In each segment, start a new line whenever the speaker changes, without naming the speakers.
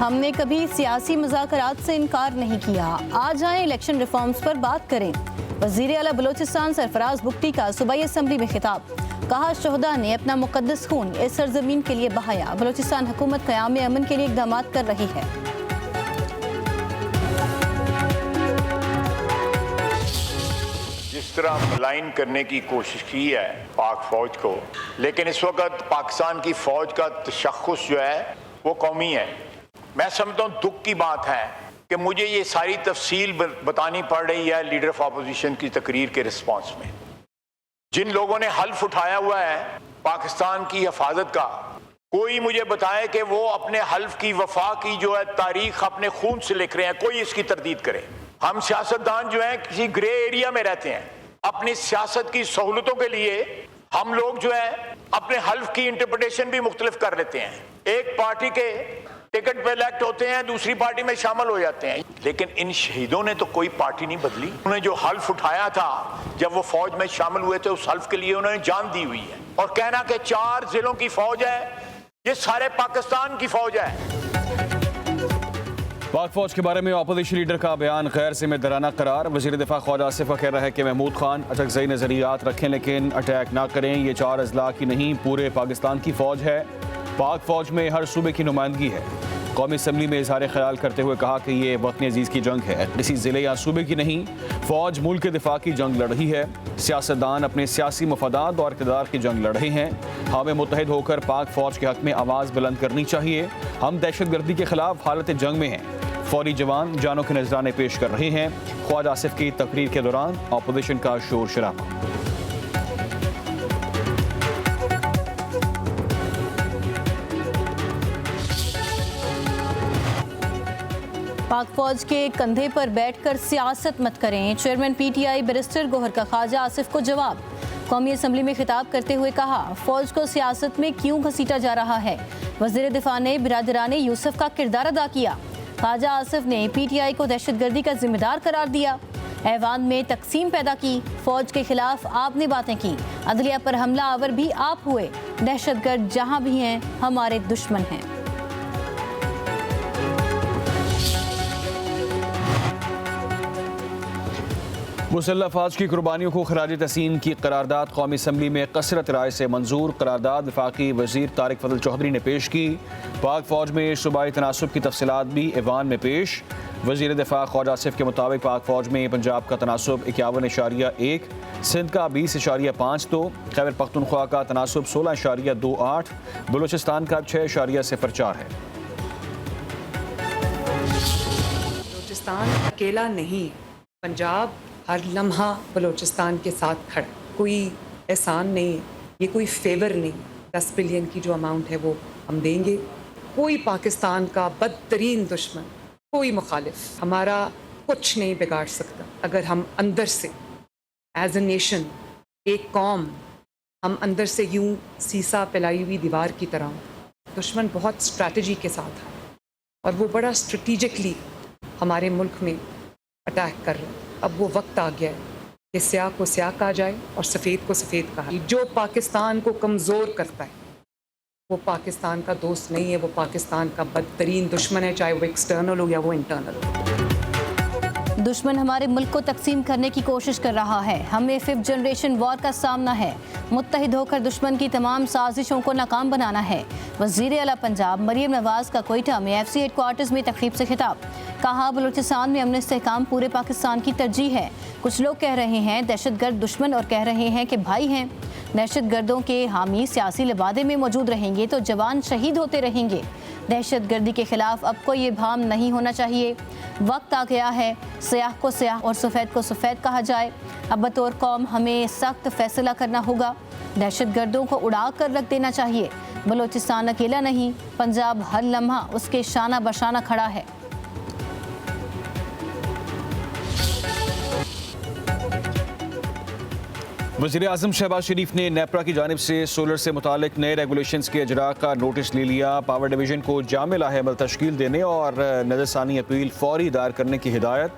हमने कभी सियासी मुज़ाकरात से इनकार नहीं किया। आज आए इलेक्शन रिफॉर्म्स पर बात करें। वज़ीर आला बलोचिस्तान सरफराज बुगटी का सूबाई असम्बली में खिताब। कहा, शोहदा ने अपना मुक़द्दस खून इस सरजमीन के लिए बहाया। बलोचिस्तान हुकूमत क़याम अमन के लिए इक़दाम कर रही है।
जिस तरह मलाइन करने की कोशिश की है पाक फौज को, लेकिन इस वक्त पाकिस्तान की फौज का तशख़्ख़ुस जो है वो कौमी है। मैं समझता हूँ दुख की बात है कि मुझे ये सारी तफसील बतानी पड़ रही है लीडर ऑफ अपोजिशन की तकरीर के रिस्पॉन्स में। जिन लोगों ने हल्फ उठाया हुआ है पाकिस्तान की हिफाजत का, कोई मुझे बताए कि वो अपने हल्फ की वफा की जो है तारीख अपने खून से लिख रहे हैं, कोई इसकी तरदीद करे। हम सियासतदान जो हैं किसी ग्रे एरिया में रहते हैं। अपनी सियासत की सहूलतों के लिए हम लोग जो है अपने हल्फ की इंटरप्रिटेशन भी मुख्तलिफ कर लेते हैं। एक पार्टी के टिकट पे इलेक्ट होते हैं, दूसरी पार्टी में शामिल हो जाते हैं, लेकिन इन शहीदों ने तो कोई पार्टी नहीं बदली। उन्होंने जो हल्फ उठाया था जब वो फौज में शामिल हुए थे, उस हल्फ के लिए उन्होंने जान दी हुई है। और कहना कि 4 जिलों की फौज है, ये सारे पाकिस्तान की फौज है।
पाक फौज के बारे में अपोजिशन लीडर का बयान गैर जिम्मेदाराना करार। वज़ीर दिफा ख्वाजा आसिफ का कहना है कि महमूद खान अटकज़ई नज़रियात रखें लेकिन अटैक ना करें। ये 4 अजला की नहीं, पूरे पाकिस्तान की फौज है। पाक फौज में हर सूबे की नुमाइंदगी है। कौमी असम्बली में इजहार ख्याल करते हुए कहा कि ये वतन अजीज़ की जंग है, किसी ज़िले या सूबे की नहीं। फौज मुल्क के दिफा की जंग लड़ रही है। सियासतदान अपने सियासी मफादात और इक़्तिदार की जंग लड़ रहे हैं। हमें मुत्तहिद होकर पाक फौज के हक़ में आवाज़ बुलंद करनी चाहिए। हम दहशतगर्दी के खिलाफ हालत जंग में हैं। फौरी जवान जानों के नजराने पेश कर रहे हैं। ख्वाजा आसिफ की तकरीर के दौरान अपोजिशन का शोर शराबा।
पाक फौज के कंधे पर बैठकर सियासत मत करें। चेयरमैन PTI बैरिस्टर गोहर का ख्वाजा आसिफ को जवाब। कौमी असम्बली में खिताब करते हुए कहा, फौज को सियासत में क्यों घसीटा जा रहा है। वज़ीर दिफा ने बिरादराने यूसुफ का किरदार अदा किया। ख्वाजा आसिफ ने PTI को दहशतगर्दी का जिम्मेदार करार दिया। ऐवान में तकसीम पैदा की। फौज के खिलाफ आपने बातें की। अदलिया पर हमला आवर भी आप हुए। दहशतगर्द जहां भी हैं हमारे दुश्मन हैं।
मुसल्लह अफवाज की कुर्बानियों को खराज तहसीन की करारदाद कौमी असम्बली में कसरत राय से मंजूर। करारदाद वफाकी वज़ीर तारिक फजल चौधरी ने पेश की। पाक फौज में सूबाई तनासुब की तफसीलात भी ऐवान में पेश। वज़ीर दिफा ख्वाजा आसिफ के मुताबिक पाक फौज में पंजाब का तनासुब 51.1, सिंध का 20.52, खैबर पख्तूनख्वा का तनासुब 16.28, बलूचिस्तान का 6.04 है।
बलूचिस्तान अकेला नहीं, पंजाब हर लम्हा बलूचिस्तान के साथ खड़ा। कोई एहसान नहीं, ये कोई फेवर नहीं। 10 बिलियन की जो अमाउंट है वो हम देंगे। कोई पाकिस्तान का बदतरीन दुश्मन, कोई मुखालिफ हमारा कुछ नहीं बिगाड़ सकता। अगर हम अंदर से एज ए नेशन, एक कौम, हम अंदर से यूं सीसा पिलाई हुई दीवार की तरह, दुश्मन बहुत स्ट्रैटेजी के साथ है और वो बड़ा स्ट्रेटिजिकली हमारे मुल्क में अटैक कर रहे हैं। अब वो वक्त आ गया है कि स्याह को स्याह कहा जाए और सफ़ेद को सफ़ेद कहा। जो पाकिस्तान को कमज़ोर करता है वो पाकिस्तान का दोस्त नहीं है, वो पाकिस्तान का बदतरीन दुश्मन है, चाहे वो एक्सटर्नल हो या वो इंटरनल हो।
दुश्मन हमारे मुल्क को तकसीम करने की कोशिश कर रहा है। हमें 5th जनरेशन वॉर का सामना है। मुत्तहिद होकर दुश्मन की तमाम साजिशों को नाकाम बनाना है। वज़ीर आला पंजाब मरियम नवाज़ का कोयटा में FC हेडक्वार्टर्स में तकरीब से खिताब। कहा, बलूचिस्तान में अमन इस्तेहकाम पूरे पाकिस्तान की तरजीह है। कुछ लोग कह रहे हैं दहशतगर्द दुश्मन और कह रहे हैं कि भाई हैं। दहशतगर्दों के हामी सियासी लिबादे में मौजूद रहेंगे तो जवान शहीद होते रहेंगे। दहशतगर्दी के खिलाफ अब कोई इबहाम नहीं होना चाहिए। वक्त आ गया है स्याह को स्याह और सफ़ेद को सफ़ेद कहा जाए। अब बतौर कौम हमें सख्त फैसला करना होगा। दहशतगर्दों को उड़ा कर रख देना चाहिए। बलूचिस्तान अकेला नहीं, पंजाब हर लम्हा उसके शाना बशाना खड़ा है।
वज़ीर आज़म शहबाज शरीफ ने नेपरा की जानिब से सोलर से मुतालिक नए रेगुलेशंस के इजरा का नोटिस ले लिया। पावर डिवीजन को जामे लाहेमल तश्कील देने और नज़रसानी अपील फौरी दायर करने की हिदायत।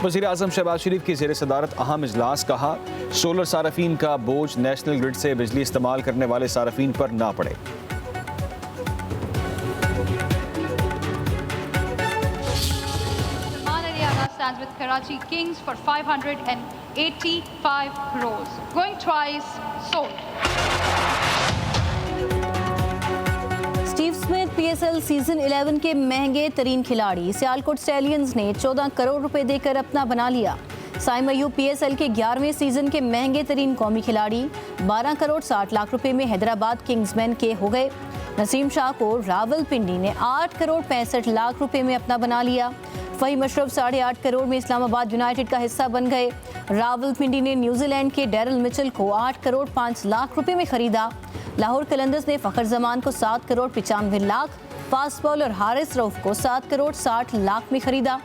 वज़ीर आज़म शहबाज शरीफ की ज़ेर सदारत अहम इजलास। कहा, सोलर सारफीन का बोझ नेशनल ग्रिड से बिजली इस्तेमाल करने वाले सारफीन पर ना पड़े।
Karachi Kings for 585 crores. Going twice, sold.
Steve Smith PSL season 11 के महंगे तरीन खिलाड़ी सियालकोट स्टैलियंस ने 14 करोड़ रुपए देकर अपना बना लिया। साइम अयूब पीएसएल के 11वें सीजन के महंगे तरीन कौमी खिलाड़ी 12 करोड़ 60 लाख रुपए में हैदराबाद किंग्समैन के हो गए। नसीम शाह को रावलपिंडी ने 8 करोड़ 65 लाख रुपए में अपना बना लिया। फहीम अशरफ 8.5 करोड़ में इस्लामाबाद यूनाइटेड का हिस्सा बन गए। रावलपिंडी ने न्यूजीलैंड के डैरल मिचेल को 8 करोड़ 5 लाख रुपए में खरीदा। लाहौर कलंदर्स ने फखर जमान को 7 करोड़ 95 लाख, फास्ट बॉलर हारिस रऊफ को 7 करोड़ 60 लाख में खरीदा।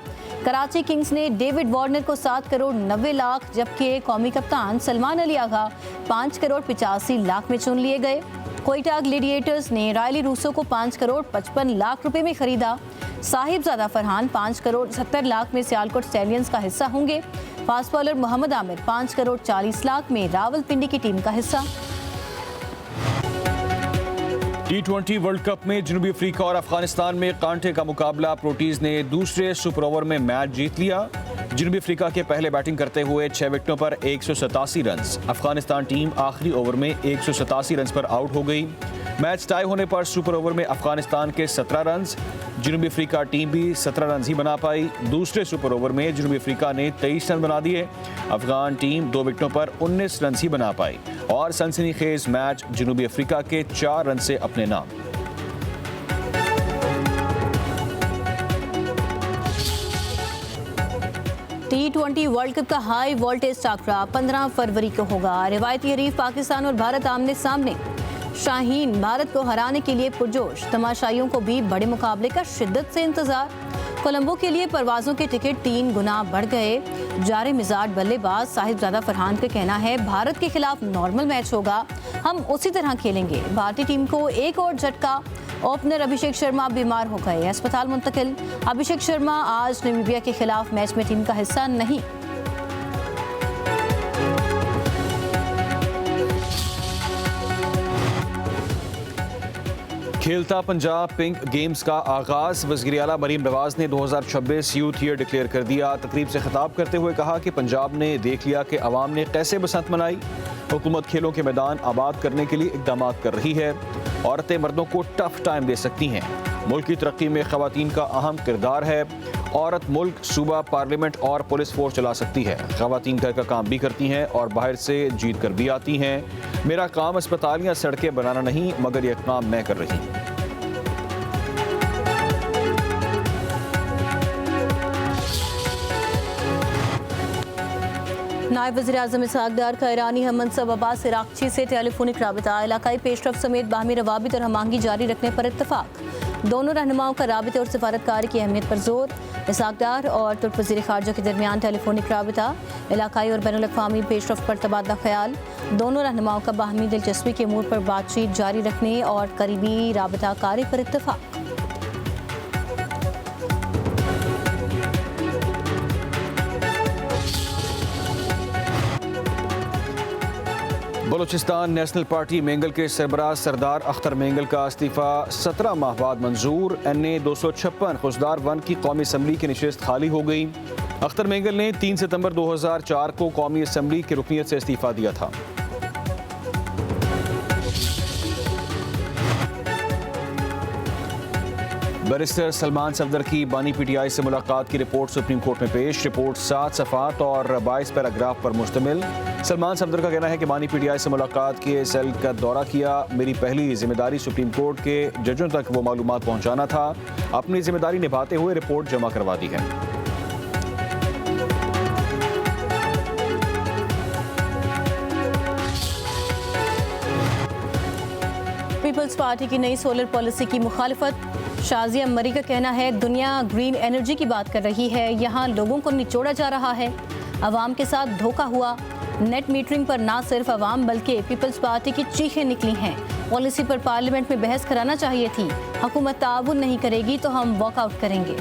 कराची किंग्स ने डेविड वार्नर को 7 करोड़ 90 लाख, जबकि कौमी कप्तान सलमान अली आगा 5 करोड़ 85 लाख में चुन लिए गए। कोयटा ग्लेडिएटर्स ने रायली रूसो को 5 करोड़ 55 लाख रुपए में खरीदा। साहिबजादा फरहान 5 करोड़ 70 लाख में सियालकोट स्टैलियंस का हिस्सा होंगे। फास्ट बॉलर मोहम्मद आमिर 5 करोड़ 40 लाख में रावलपिंडी की टीम का हिस्सा।
T20 वर्ल्ड कप में जनूबी अफ्रीका और अफगानिस्तान में कांटे का मुकाबला। प्रोटीज ने दूसरे सुपर ओवर में मैच जीत लिया। जनूबी अफ्रीका के पहले बैटिंग करते हुए 6 विकेटों पर 187 रन। अफगानिस्तान टीम आखिरी ओवर में 187 रन पर आउट हो गई। मैच टाई होने पर सुपर ओवर में अफगानिस्तान के 17 रन, जनूबी अफ्रीका टीम भी 17 रन ही बना पाई। दूसरे सुपर ओवर में जनूबी अफ्रीका ने 23 रन बना दिए। अफगान टीम 2 विकेटों पर 19 रन ही बना पाई और सनसनीखेज मैच जनूबी अफ्रीका के 4 रन से अपने नाम।
T20 वर्ल्ड कप का हाई वोल्टेज टाकरा 15 फरवरी को होगा। रिवायती हरीफ पाकिस्तान और भारत आमने सामने। शाहीन भारत को हराने के लिए पुरजोश, तमाशाइयों को भी बड़े मुकाबले का शिद्दत से इंतजार। कोलंबो के लिए परवाजों के टिकट 3 गुना बढ़ गए। जारे मिजाज बल्लेबाज साहिबजादा फरहान का कहना है, भारत के खिलाफ नॉर्मल मैच होगा, हम उसी तरह खेलेंगे। भारतीय टीम को एक और झटका, ओपनर अभिषेक शर्मा बीमार हो गए, अस्पताल मुंतकिल। अभिषेक शर्मा आज नामीबिया के खिलाफ मैच में टीम का हिस्सा नहीं।
खेलता पंजाब पिंक गेम्स का आगाज। वज़ीर आला मरीम नवाज ने 2026 यूथ ईयर डिक्लेयर कर दिया। तकरीब से खिताब करते हुए कहा कि पंजाब ने देख लिया कि अवाम ने कैसे बसंत मनाई। हुकूमत खेलों के मैदान आबाद करने के लिए इकदाम कर रही है। औरतें मर्दों को टफ टाइम दे सकती हैं। मुल्क की तरक्की में ख़वातीन का अहम किरदार है। औरत मुल्क, सूबा, पार्लियामेंट और पुलिस फोर्स चला सकती है। ख़वातीन घर का काम भी करती हैं और बाहर से जीत कर भी आती हैं। मेरा काम अस्पताल या सड़कें बनाना नहीं, मगर यह काम मैं कर रही हूँ।
नायब वज़ीर-ए-आज़म इसहाक डार का ईरानी हम मनसब अब्बास इराक़ची से टेलीफोनिक राबिता, इलाकाई पेशरफ समेत बाहमी रवाबित और हमांगी जारी रखने पर इत्तफाक। दोनों रहनुमाओं का राबिते और सिफारतकारी की अहमियत पर जोर। इसहाक डार और तुर्क वज़ीर ख़ारजा के दरमियान टेलीफोनिक राबिता, इलाकाई और बैनुल-अक़वामी पेशरफ पर तबादला ख्याल। दोनों रहनुमाओं का बाहमी दिलचस्पी के अमूर पर बातचीत जारी रखने और करीबी राबिता कारी पर इत्तफाक।
बलूचिस्तान नेशनल पार्टी मेंगल के सरबराह सरदार अख्तर मेंगल का इस्तीफ़ा 17 माह बाद मंजूर। NA 256 खुशदार 1 की कौमी असम्बली की नशिस्त खाली हो गई। अख्तर मेंगल ने 3 सितंबर 2004 को कौमी असम्बली की रुकनीत से इस्तीफ़ा दिया था। बैरिस्टर सलमान सफदर की बानी PTI से मुलाकात की रिपोर्ट सुप्रीम कोर्ट में पेश। रिपोर्ट 7 सफ़ात और 22 पैराग्राफ पर मुश्तमिल। सलमान सफदर का कहना है कि बानी PTI से मुलाकात किए, सेल का दौरा किया। मेरी पहली जिम्मेदारी सुप्रीम कोर्ट के जजों तक वो मालूमात पहुँचाना था। अपनी जिम्मेदारी निभाते हुए रिपोर्ट जमा करवा दी है।
पीपल्स पार्टी की नई सोलर पॉलिसी की मुखालिफत। शाजिया मरी का कहना है, दुनिया ग्रीन एनर्जी की बात कर रही है, यहाँ लोगों को निचोड़ा जा रहा है। अवाम के साथ धोखा हुआ। नेट मीटरिंग पर ना सिर्फ अवाम बल्कि पीपल्स पार्टी की चीखें निकली हैं। पॉलिसी पर पार्लियामेंट में बहस कराना चाहिए थी। हुकूमत ताउन नहीं करेगी तो हम वॉकआउट करेंगे।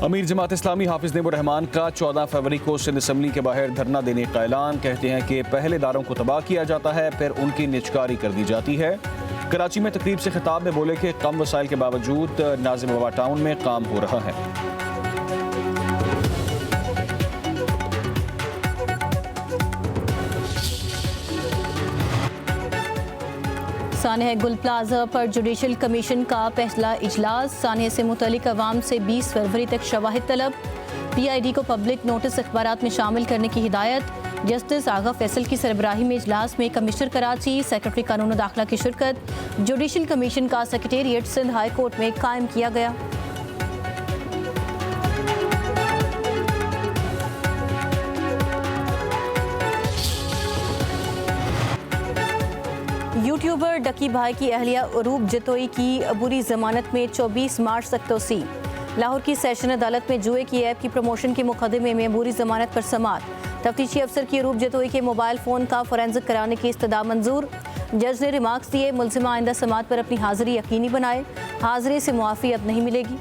अमीर जमात इस्लामी हाफिज नेबुर रहमान का 14 फरवरी को सिंध असम्बली के बाहर धरना देने का ऐलान। कहते हैं कि पहले इदारों को तबाह किया जाता है, फिर उनकी निजकारी कर दी जाती है। कराची में तकरीब से खिताब में बोले कि कम वसाइल के बावजूद नाजिम बाबा टाउन में काम हो रहा है।
सानह गुल प्लाजा पर जुडिशल कमीशन का पहला इजलास। सानह से मुतल्लिक अवाम से 20 फरवरी तक शवाहिद तलब। PID को पब्लिक नोटिस अखबारात में शामिल करने की हिदायत। जस्टिस आगा फैसल की सरबराही में इजलास में कमिश्नर कराची, सेक्रेटरी कानून दाखिला की शिरकत। जुडिशल कमीशन का सेक्रेटेरिएट सिंध हाई कोर्ट में कायम किया गया। यूट्यूबर डकी भाई की अहलिया अरूब जतोई की बुरी जमानत में 24 मार्च तक तोसी। लाहौर की सेशन अदालत में जुए की ऐप की प्रमोशन के मुकदमे में बुरी जमानत पर समाअत। तफ्तीशी अफसर की अरूब जतोई के मोबाइल फ़ोन का फोरेंसिक कराने की इस्तदा मंजूर। जज ने रिमार्क्स दिए, मुलजिमा आइंदा समाअत पर अपनी हाजिरी यकीनी बनाए। हाजिरी से मुआफ़ी अब नहीं मिलेगी।